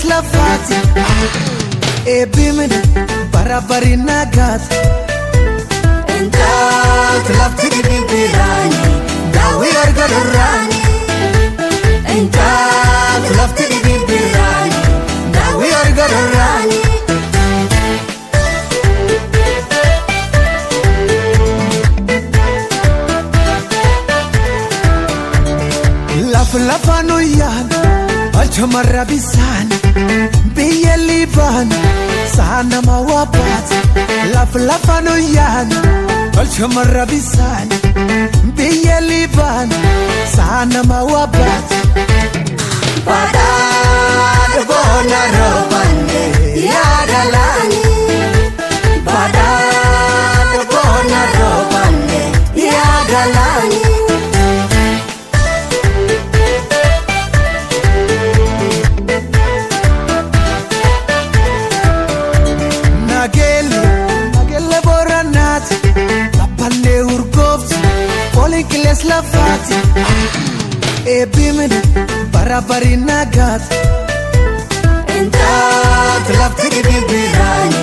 kiles lafati ebimin barabari nagat entat lafti bibirani dawi argadurani entat lafti bibirani dawi argadurani lafano yan alchamarra bisan biyeliban sana mawabat lafano yan alchamarra bisan biyeliban sana mawabat badad bona robande ya dalani badad bona robande ya dalani kiles lafati ebimin barabari nagat entat lafti bibirani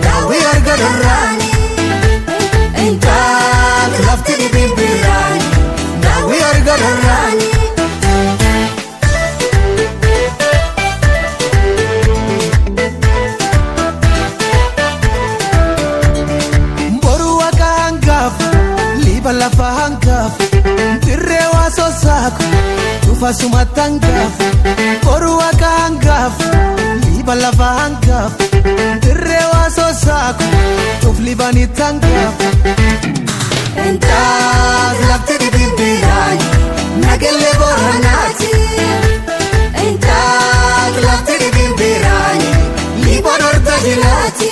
dawi argadurani entat lafti bibirani dawi argadurani boru akangaf liba lafangaf Tirewa sosak, tufa sumatangaf Korua kangaf, liba lavangaf Tirewa sosak, tuf libani tangaf Entas lafti bibirani, nagelle borhanati Entas lafti bibirani, liba nortajilati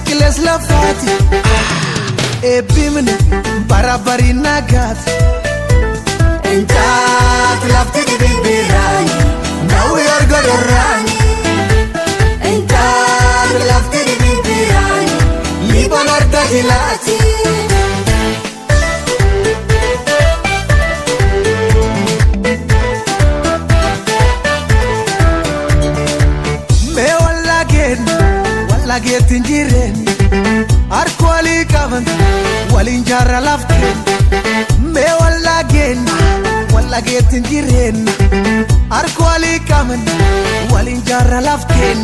kiles lafati ebimin barabari nagat entat lafti bibirani dawi argadurani entat lafti bibirani liban artajilati me walagetin jiren arkwali kavan walinjara laften me walagetin jiren arkwali kavan walinjara laften